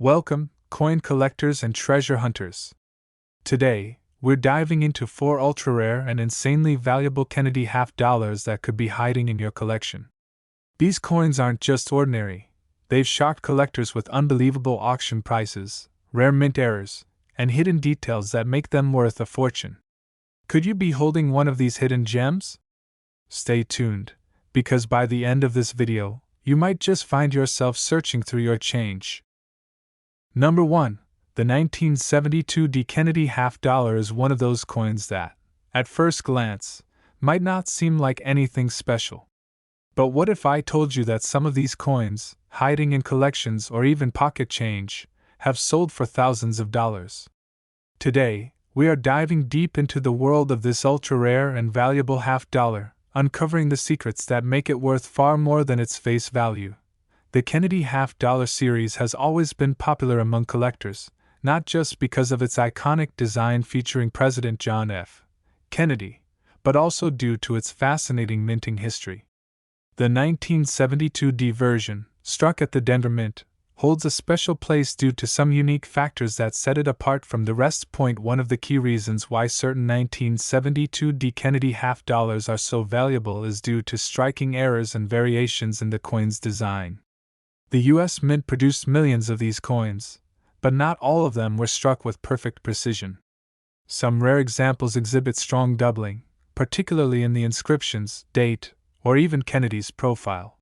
Welcome, coin collectors and treasure hunters. Today, we're diving into 4 ultra-rare and insanely valuable Kennedy half dollars that could be hiding in your collection. These coins aren't just ordinary. They've shocked collectors with unbelievable auction prices, rare mint errors, and hidden details that make them worth a fortune. Could you be holding one of these hidden gems? Stay tuned, because by the end of this video, you might just find yourself searching through your change. Number 1. The 1972 D. Kennedy half dollar is one of those coins that, at first glance, might not seem like anything special. But what if I told you that some of these coins, hiding in collections or even pocket change, have sold for thousands of dollars? Today, we are diving deep into the world of this ultra-rare and valuable half dollar, uncovering the secrets that make it worth far more than its face value. The Kennedy half dollar series has always been popular among collectors, not just because of its iconic design featuring President John F. Kennedy, but also due to its fascinating minting history. The 1972 D version, struck at the Denver Mint, holds a special place due to some unique factors that set it apart from the rest. One of the key reasons why certain 1972 D Kennedy half dollars are so valuable is due to striking errors and variations in the coin's design. The U.S. Mint produced millions of these coins, but not all of them were struck with perfect precision. Some rare examples exhibit strong doubling, particularly in the inscriptions, date, or even Kennedy's profile.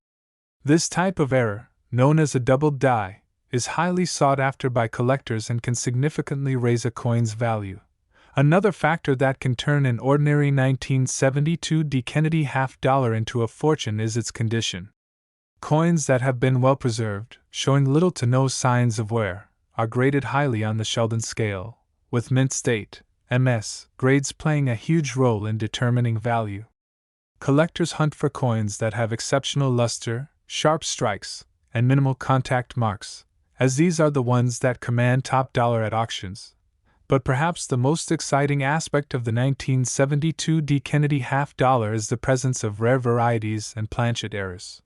This type of error, known as a doubled die, is highly sought after by collectors and can significantly raise a coin's value. Another factor that can turn an ordinary 1972 D Kennedy half dollar into a fortune is its condition. Coins that have been well preserved, showing little to no signs of wear, are graded highly on the Sheldon scale, with mint state, MS, grades playing a huge role in determining value. Collectors hunt for coins that have exceptional luster, sharp strikes, and minimal contact marks, as these are the ones that command top dollar at auctions. But perhaps the most exciting aspect of the 1972 D Kennedy half dollar is the presence of rare varieties and planchet errors.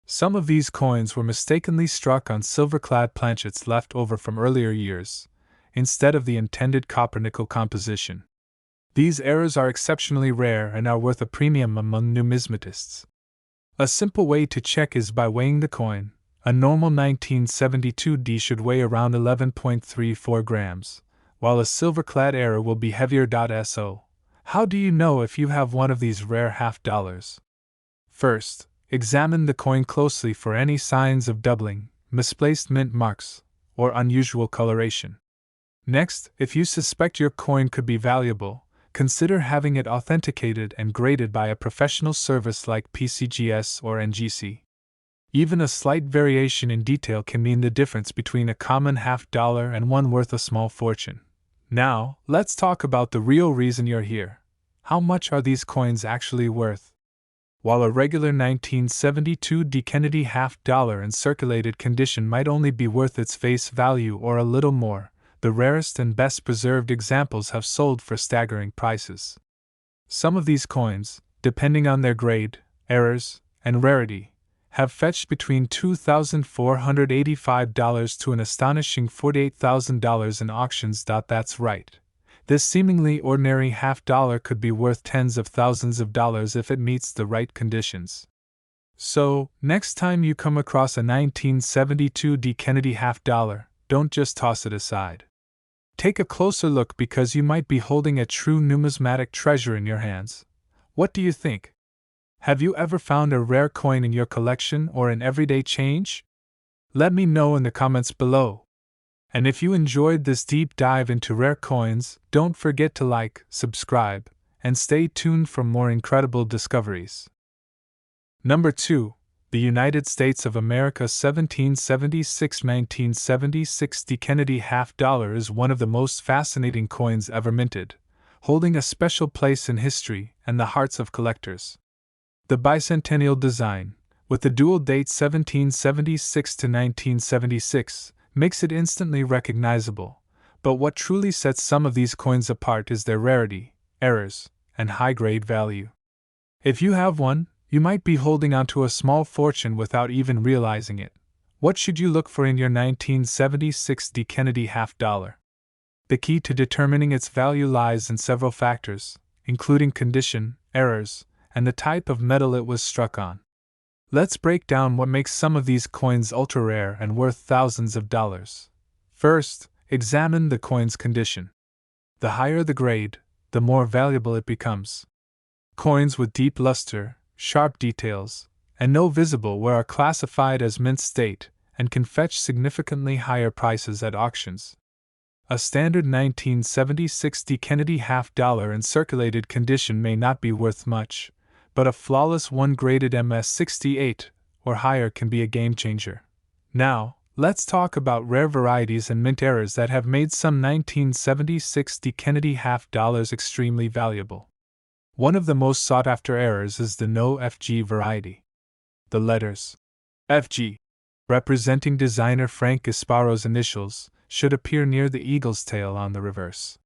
Some of these coins were mistakenly struck on silver-clad planchets left over from earlier years, instead of the intended copper-nickel composition. These errors are exceptionally rare and are worth a premium among numismatists. A simple way to check is by weighing the coin. A normal 1972 D should weigh around 11.34 grams, while a silver-clad error will be heavier. So, how do you know if you have one of these rare half dollars? First, examine the coin closely for any signs of doubling, misplaced mint marks, or unusual coloration. Next, if you suspect your coin could be valuable, consider having it authenticated and graded by a professional service like PCGS or NGC. Even a slight variation in detail can mean the difference between a common half dollar and one worth a small fortune. Now, let's talk about the real reason you're here. How much are these coins actually worth? While a regular 1972 D Kennedy half dollar in circulated condition might only be worth its face value or a little more, the rarest and best preserved examples have sold for staggering prices. Some of these coins, depending on their grade, errors, and rarity, have fetched between $2,485 to an astonishing $48,000 in auctions. That's right. This seemingly ordinary half dollar could be worth tens of thousands of dollars if it meets the right conditions. So, next time you come across a 1972 D Kennedy half dollar, don't just toss it aside. Take a closer look because you might be holding a true numismatic treasure in your hands. What do you think? Have you ever found a rare coin in your collection or in everyday change? Let me know in the comments below. And if you enjoyed this deep dive into rare coins, don't forget to like, subscribe, and stay tuned for more incredible discoveries. Number 2. The United States of America 1776-1976 D Kennedy half dollar is one of the most fascinating coins ever minted, holding a special place in history and the hearts of collectors. The bicentennial design, with the dual date 1776 to 1976, makes it instantly recognizable, but what truly sets some of these coins apart is their rarity, errors, and high-grade value. If you have one, you might be holding onto a small fortune without even realizing it. What should you look for in your 1976 D. Kennedy half dollar? The key to determining its value lies in several factors, including condition, errors, and the type of metal it was struck on. Let's break down what makes some of these coins ultra-rare and worth thousands of dollars. First, examine the coin's condition. The higher the grade, the more valuable it becomes. Coins with deep luster, sharp details, and no visible wear are classified as mint state and can fetch significantly higher prices at auctions. A standard 1976 D. Kennedy half dollar in circulated condition may not be worth much, but a flawless one graded MS-68 or higher can be a game changer. Now, let's talk about rare varieties and mint errors that have made some 1976 D. Kennedy half dollars extremely valuable. One of the most sought after errors is the no FG variety. The letters FG, representing designer Frank Gasparo's initials, should appear near the eagle's tail on the reverse.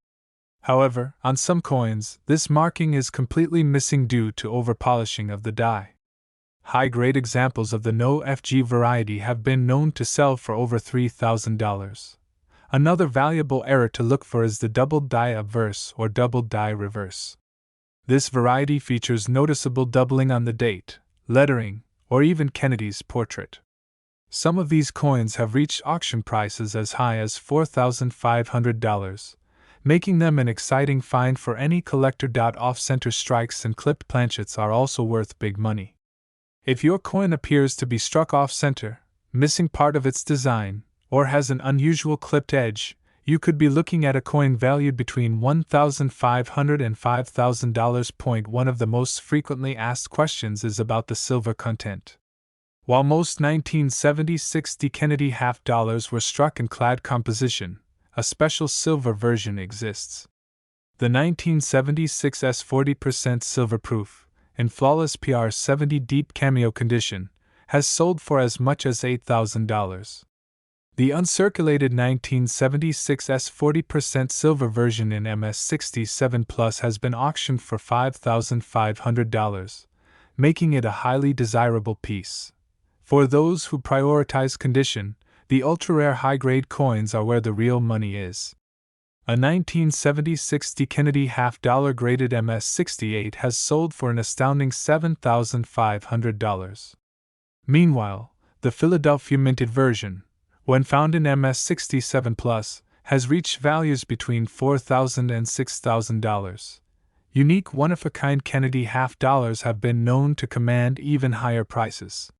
However, on some coins, this marking is completely missing due to overpolishing of the die. High-grade examples of the no FG variety have been known to sell for over $3,000. Another valuable error to look for is the double die obverse or double die reverse. This variety features noticeable doubling on the date, lettering, or even Kennedy's portrait. Some of these coins have reached auction prices as high as $4,500, making them an exciting find for any collector. Off-center strikes and clipped planchets are also worth big money. If your coin appears to be struck off-center, missing part of its design, or has an unusual clipped edge, you could be looking at a coin valued between $1,500 and $5,000. One of the most frequently asked questions is about the silver content. While most 1976 D. Kennedy half dollars were struck in clad composition, a special silver version exists. The 1976 S 40% silver proof, in flawless PR70 deep cameo condition, has sold for as much as $8,000. The uncirculated 1976 S 40% silver version in MS67 Plus has been auctioned for $5,500, making it a highly desirable piece. For those who prioritize condition, the ultra-rare high-grade coins are where the real money is. A 1976 D. Kennedy half dollar graded MS68 has sold for an astounding $7,500. Meanwhile, the Philadelphia minted version, when found in MS67 Plus, has reached values between $4,000 and $6,000. Unique one-of-a-kind Kennedy half dollars have been known to command even higher prices.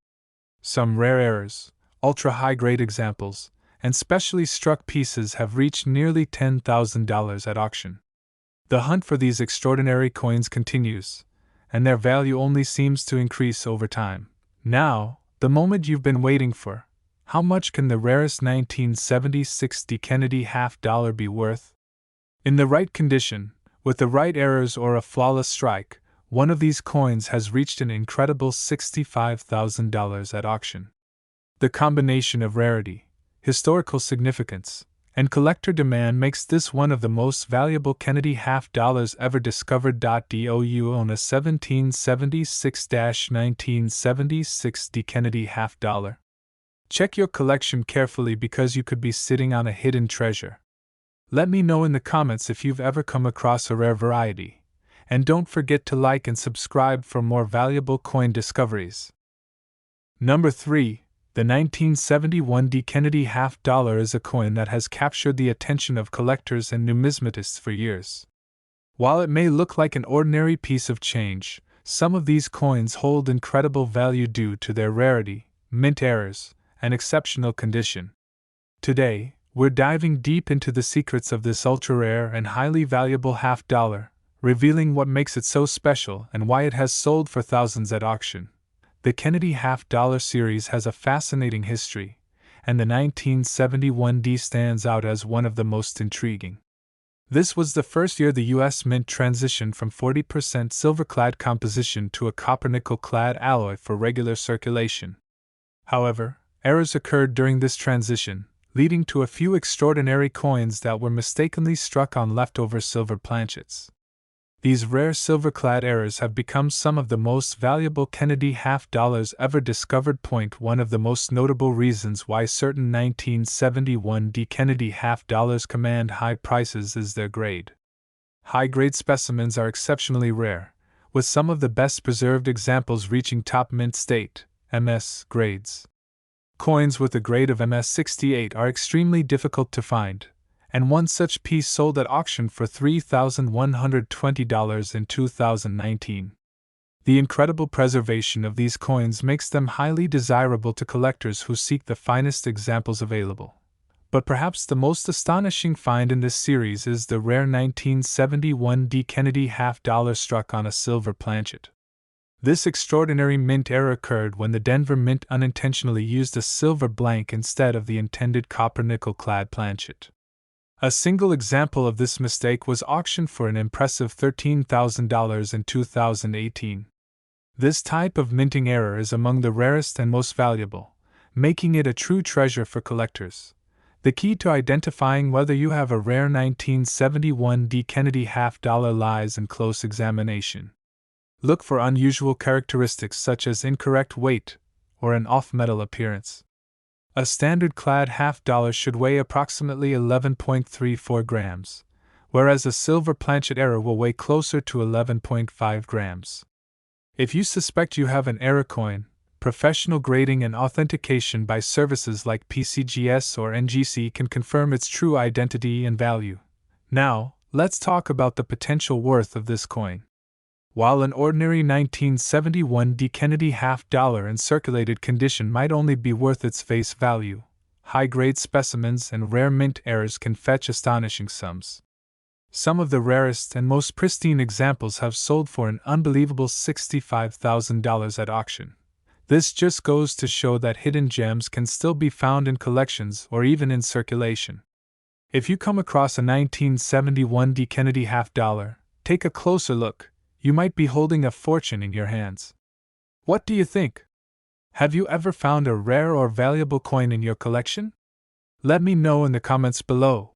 Some rare errors, ultra-high-grade examples, and specially struck pieces have reached nearly $10,000 at auction. The hunt for these extraordinary coins continues, and their value only seems to increase over time. Now, the moment you've been waiting for. How much can the rarest 1976 D. Kennedy half dollar be worth? In the right condition, with the right errors or a flawless strike, one of these coins has reached an incredible $65,000 at auction. The combination of rarity, historical significance, and collector demand makes this one of the most valuable Kennedy half dollars ever discovered. Do you own a 1776-1976 D. Kennedy half dollar? Check your collection carefully because you could be sitting on a hidden treasure. Let me know in the comments if you've ever come across a rare variety. And don't forget to like and subscribe for more valuable coin discoveries. Number 3. The 1971 D. Kennedy half dollar is a coin that has captured the attention of collectors and numismatists for years. While it may look like an ordinary piece of change, some of these coins hold incredible value due to their rarity, mint errors, and exceptional condition. Today, we're diving deep into the secrets of this ultra-rare and highly valuable half dollar, revealing what makes it so special and why it has sold for thousands at auction. The Kennedy half dollar series has a fascinating history, and the 1971 D stands out as one of the most intriguing. This was the first year the U.S. Mint transitioned from 40% silver-clad composition to a copper-nickel-clad alloy for regular circulation. However, errors occurred during this transition, leading to a few extraordinary coins that were mistakenly struck on leftover silver planchets. These rare silver-clad errors have become some of the most valuable Kennedy half-dollars ever discovered. One of the most notable reasons why certain 1971 Kennedy half-dollars command high prices is their grade. High-grade specimens are exceptionally rare, with some of the best-preserved examples reaching top mint state, MS, grades. Coins with a grade of MS 68 are extremely difficult to find, and one such piece sold at auction for $3,120 in 2019. The incredible preservation of these coins makes them highly desirable to collectors who seek the finest examples available. But perhaps the most astonishing find in this series is the rare 1971 Kennedy half-dollar struck on a silver planchet. This extraordinary mint error occurred when the Denver Mint unintentionally used a silver blank instead of the intended copper-nickel-clad planchet. A single example of this mistake was auctioned for an impressive $13,000 in 2018. This type of minting error is among the rarest and most valuable, making it a true treasure for collectors. The key to identifying whether you have a rare 1971 Kennedy half-dollar lies in close examination. Look for unusual characteristics such as incorrect weight or an off-metal appearance. A standard-clad half-dollar should weigh approximately 11.34 grams, whereas a silver planchet error will weigh closer to 11.5 grams. If you suspect you have an error coin, professional grading and authentication by services like PCGS or NGC can confirm its true identity and value. Now, let's talk about the potential worth of this coin. While an ordinary 1971 Kennedy half-dollar in circulated condition might only be worth its face value, high-grade specimens and rare mint errors can fetch astonishing sums. Some of the rarest and most pristine examples have sold for an unbelievable $65,000 at auction. This just goes to show that hidden gems can still be found in collections or even in circulation. If you come across a 1971 Kennedy half-dollar, take a closer look. You might be holding a fortune in your hands. What do you think? Have you ever found a rare or valuable coin in your collection? Let me know in the comments below.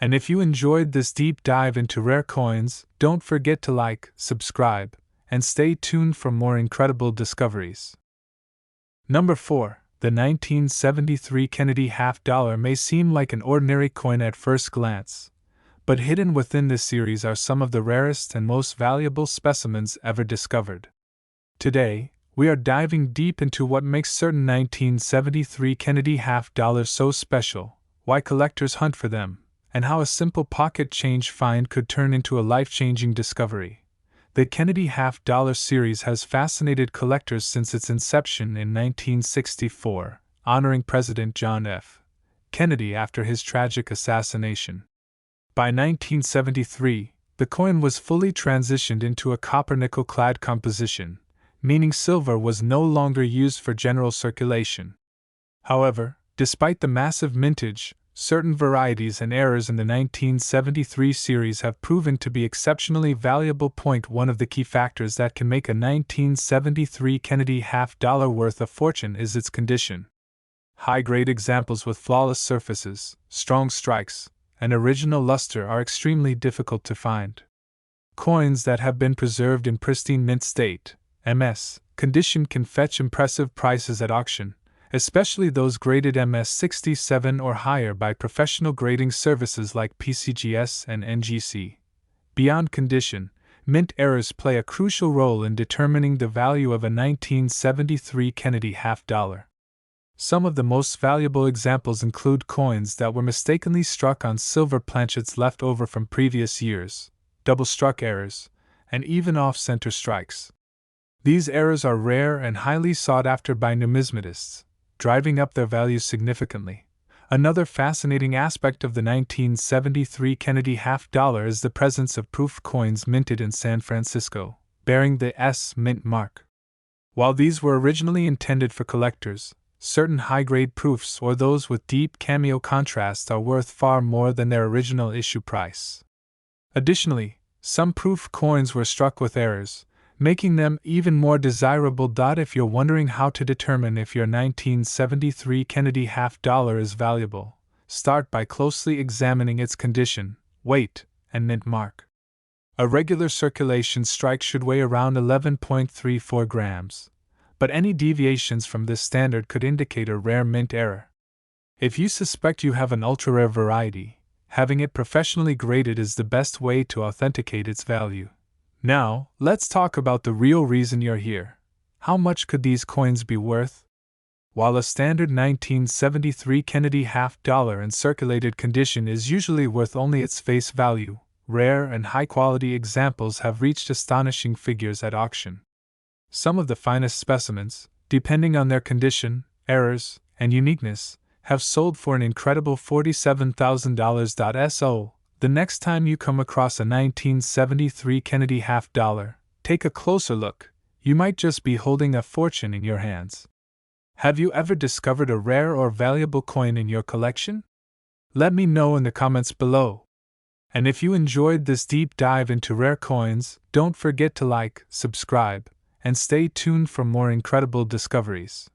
And if you enjoyed this deep dive into rare coins, don't forget to like, subscribe, and stay tuned for more incredible discoveries. Number 4. The 1973 Kennedy half-dollar may seem like an ordinary coin at first glance, but hidden within this series are some of the rarest and most valuable specimens ever discovered. Today, we are diving deep into what makes certain 1973 Kennedy half-dollars so special, why collectors hunt for them, and how a simple pocket change find could turn into a life-changing discovery. The Kennedy half-dollar series has fascinated collectors since its inception in 1964, honoring President John F. Kennedy after his tragic assassination. By 1973, the coin was fully transitioned into a copper-nickel-clad composition, meaning silver was no longer used for general circulation. However, despite the massive mintage, certain varieties and errors in the 1973 series have proven to be exceptionally valuable. One of the key factors that can make a 1973 Kennedy half-dollar worth a fortune is its condition. High-grade examples with flawless surfaces, strong strikes, and original luster are extremely difficult to find. Coins that have been preserved in pristine mint state, MS, condition can fetch impressive prices at auction, especially those graded MS 67 or higher by professional grading services like PCGS and NGC. Beyond condition, mint errors play a crucial role in determining the value of a 1973 Kennedy half-dollar. Some of the most valuable examples include coins that were mistakenly struck on silver planchets left over from previous years, double-struck errors, and even off-center strikes. These errors are rare and highly sought after by numismatists, driving up their value significantly. Another fascinating aspect of the 1973 Kennedy half-dollar is the presence of proof coins minted in San Francisco, bearing the S mint mark. While these were originally intended for collectors, certain high-grade proofs or those with deep cameo contrast are worth far more than their original issue price. Additionally, some proof coins were struck with errors, making them even more desirable. If you're wondering how to determine if your 1973 Kennedy half-dollar is valuable, start by closely examining its condition, weight, and mint mark. A regular circulation strike should weigh around 11.34 grams, but any deviations from this standard could indicate a rare mint error. If you suspect you have an ultra-rare variety, having it professionally graded is the best way to authenticate its value. Now, let's talk about the real reason you're here. How much could these coins be worth? While a standard 1973 Kennedy half-dollar in circulated condition is usually worth only its face value, rare and high-quality examples have reached astonishing figures at auction. Some of the finest specimens, depending on their condition, errors, and uniqueness, have sold for an incredible $47,000. So, the next time you come across a 1973 Kennedy half-dollar, take a closer look. You might just be holding a fortune in your hands. Have you ever discovered a rare or valuable coin in your collection? Let me know in the comments below. And if you enjoyed this deep dive into rare coins, don't forget to like, subscribe, and stay tuned for more incredible discoveries.